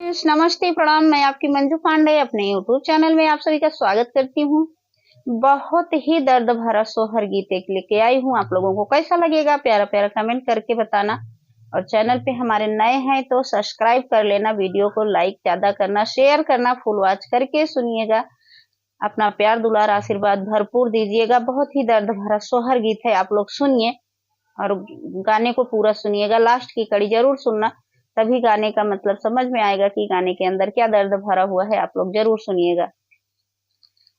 नमस्ते प्रणाम। मैं आपकी मंजू पांडे अपने यूट्यूब चैनल में आप सभी का स्वागत करती हूँ। बहुत ही दर्द भरा सोहर गीत एक लेके आई हूँ। आप लोगों को कैसा लगेगा प्यारा प्यारा कमेंट करके बताना। और चैनल पे हमारे नए हैं तो सब्सक्राइब कर लेना, वीडियो को लाइक ज्यादा करना, शेयर करना, फुल वॉच करके सुनिएगा। अपना प्यार दुलार आशीर्वाद भरपूर दीजिएगा। बहुत ही दर्द भरा सोहर गीत है, आप लोग सुनिए और गाने को पूरा सुनिएगा। लास्ट की कड़ी जरूर सुनना, तभी गाने का मतलब समझ में आएगा कि गाने के अंदर क्या दर्द भरा हुआ है। आप लोग जरूर सुनिएगा।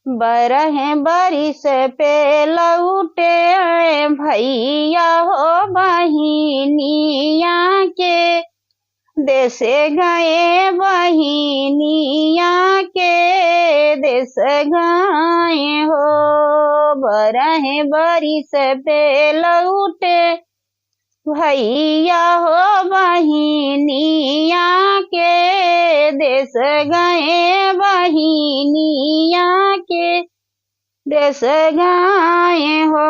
बरहे बारिश पे लौटे भैया हो बहिनिया के, देश गए बहिनिया के, देश गए हो। बरहे बारिश पे लौटे भैया हो बहिनिया के, देश गए बहिनिया के, देश गए हो।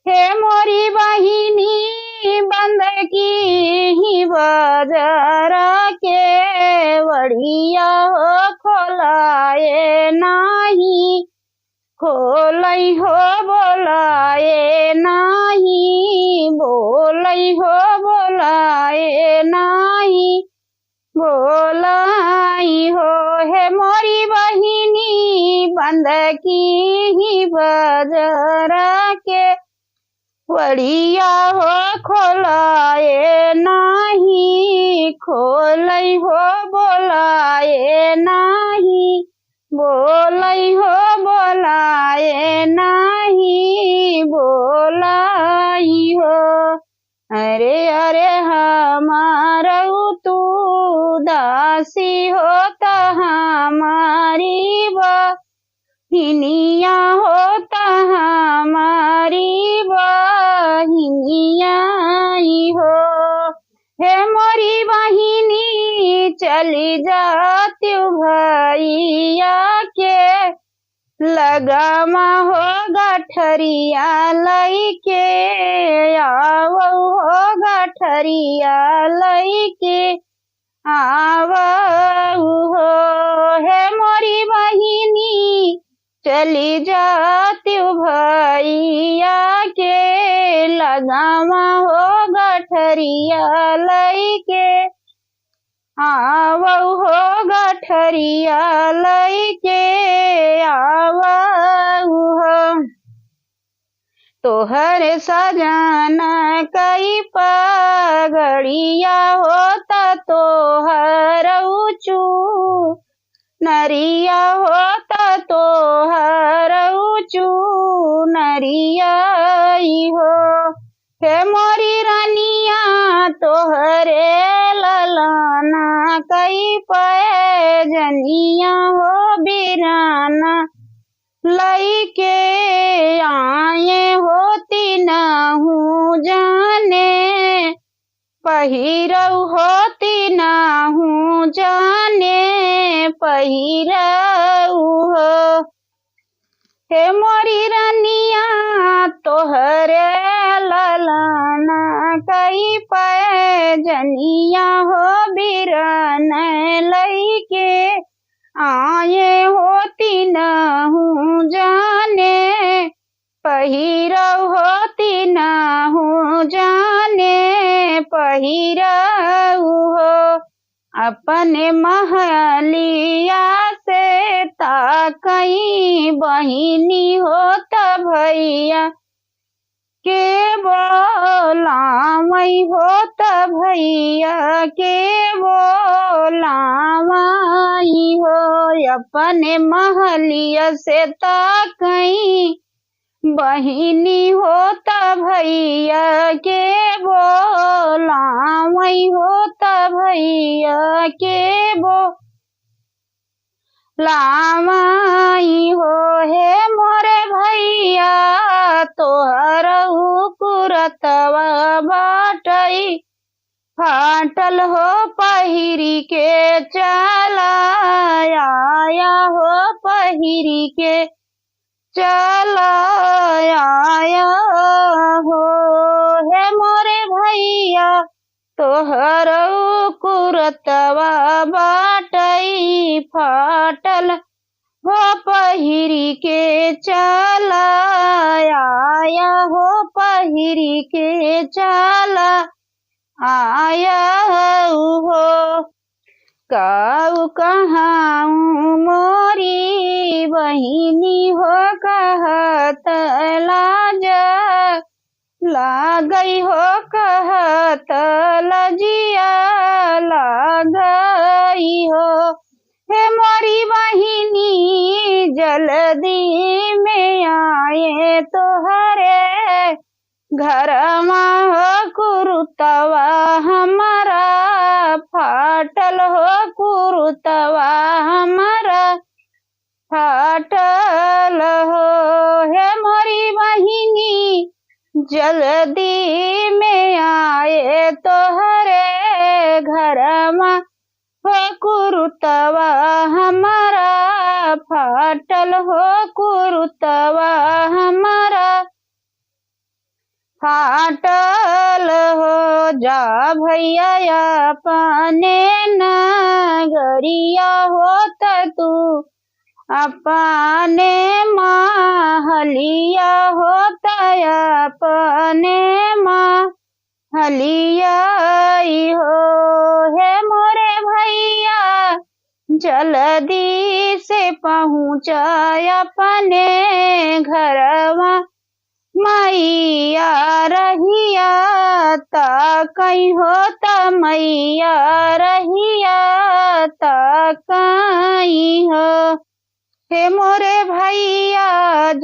हे मोरी बहिनी बंद की ही बाजार के, वड़िया हो खोलाए नाही, खोलई हो बोलाए नाही, बोलई हो बोलाए नाही, बोलाई हो। हे मोरी बहिनी बंद की ही बाजार के, वड़िया हो खोलाए नाही, खोलई हो बोलाए नाही, बोलई हो बोलाए नाही, बोलाई हो। अरे अरे हमारा तू दासी होता हमारी बहिनिया, होता हमारी बहिनिया हो। हे मोरी बहिनी चली जाती भैया के, लगामा हो गठरिया लईके, आवो हो गठरिया लईके, आवो हो। हे मोरी बहिनी चली जाती भैया के, लगामा हो गठरिया लईके, आवो हो गठरिया लईके, आवो हो। तोहर सजाना कई पगड़िया होता, तोहर ऊँचू नरिया होता, तोहर ऊँचू नरिया हो। हे मोरी रानिया तोहरे ललाना कई पैजनिया हो, बिराना लईके आए होती न हूँ जाने, पहिरऊ होती न हूँ जाने, पहिरऊ हो। हे मोरी रानिया तोहरे ललाना कई पैजनिया हो, बिरन लईके आए होती न हूँ जाने, पहिरऊ होती न हूँ जाने, पहिरऊ हो। अपने महलिया से ताकई बहिनी होता भैया के, बोलावई होता भैया के, बोलावई हो। अपने महलिया से ताकई बहिनी होता भैया के, बोलावई होता भैया के, बोलावई हो। हे मोरे भैया तोहर कुरतवा बाटई फाटल हो, पहिरी के चला आया हो, पहिरी के चला आया हो। हे मोरे भैया तोहर कुरतवा फाटल हो पहिरी के चला आया हो पहिरी के चला आया हो काऊ कहाँ मोरी बहिनी हो कहत लाज लागई हो कहत लजिया लागई हो हे मोरी बहिनी जल्दी में आए तोहरे घर हो कुरुतवा हमारा फाटल हो कुरुतवा हमारा फाटल हो हे मोरी बहिनी जल्दी में आए तोहरे घर हो कुरुतवा हमारा फाटल हो कुरुतवा हमारा फाटल हो जा भैया अपने नगरिया होत तू अपने महलिया होता अपने महलिया हो हे मोरे भैया जल्दी से पहुँचा अपने घरवा मैया रहिया ता कहीं होता मैया रहिया ता कहीं हो हे मोरे भैया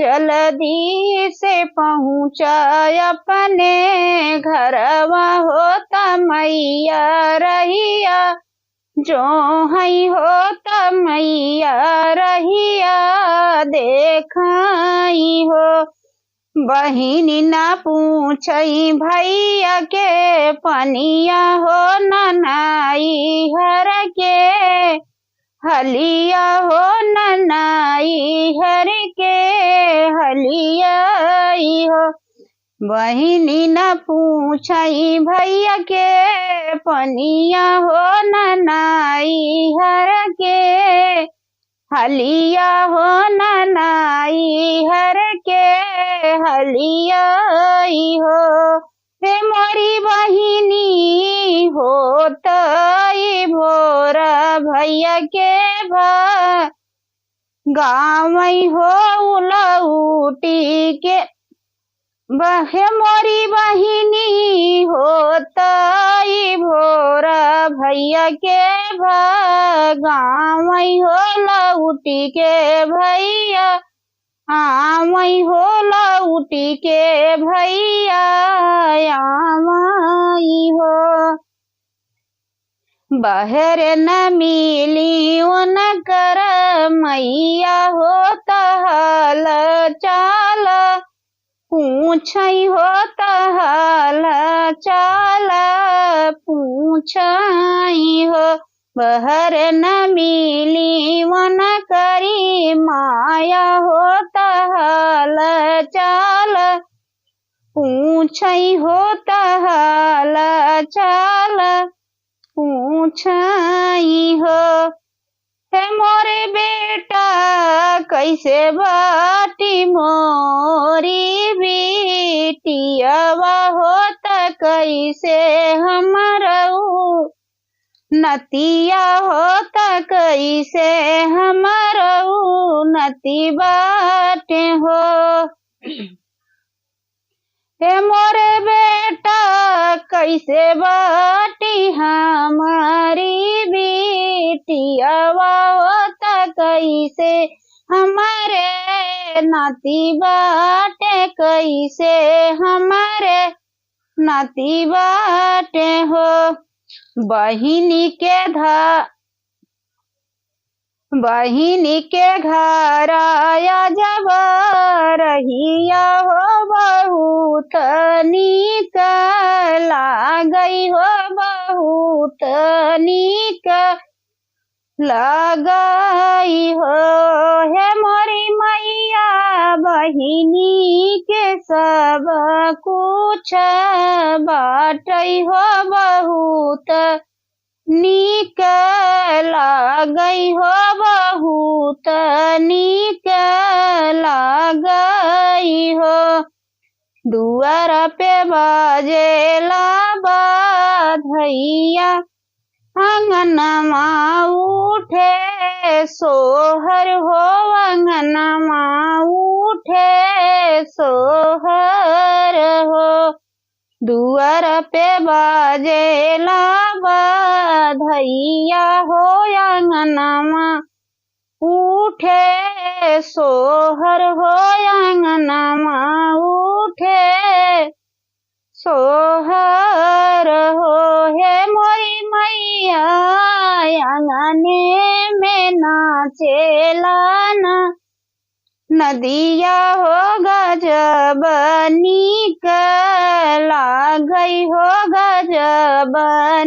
जल्दी से पहुँचा अपने घरवा होता मैया रहिया जो हई होता मैया रहिया देखाई हो बहिनी ना पूछई भैया के पनिया हो ननाई हर के हलिया हो ननाई हर के हलिया हो बहिनी न पूछई भैया के पनिया हो ननाई हर के हलिया हो ननाई हर के हलिया हो हे मोरी बहिनी होत भोर भैया के गाँव हो उलौटी के हे मोरी बहिनी होत भोर भैया के गाँव हो लौटी के भैया आमई हो लौटी के भैया आमई हो बहर न मिली उन कर मैया हो तहल चाल पूछई हो तहल चाल पूछई हो बहर न मिली वन करी माया हो तहल चाल पूछई हो तहल चाल पूछई हो हे मोरे बेटा कैसे बाटी मोरी बेटियावा होता कैसे हमरऊ नतिया होता कैसे हमरऊ नती बाटे हो हे मोरे बेटा कैसे बाटी हमारी बेटियावा होता कैसे हमारे नाती बाटे कैसे हमारे नाती बाटे हो बहिनी के घर आया जब रहिया हो बहुत नीक लागई हो बहुत नीक लागई हो हे मोरी मैया बहिनी के सब कुछ बाटई हो बहुत नीक लागई हो बहुत नीक लागई हो। दुआर पे बाजेला बाधैया, अंगनमा उठे सोहर हो, अंगनमा उठे सोहर हो। दुआर पे बाजेला बाधैया हो, अंगनमा उठे सोहर हो, अंगनमा उठे सोहर हो। हे मोरी मैया आंगने में नाचेला ना, नदिया हो गजब नीक लागई हो, गजब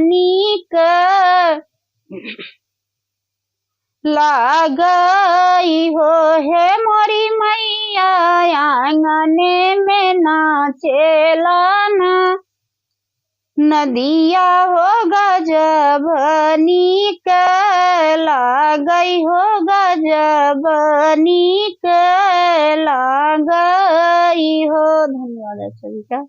नीक लागई हो। हे मोरी मैया आंगने में नाचेला ना, नदिया हो गजब नीक लागई हो, गजब नीक लागई हो। धन्यवाद सभी का।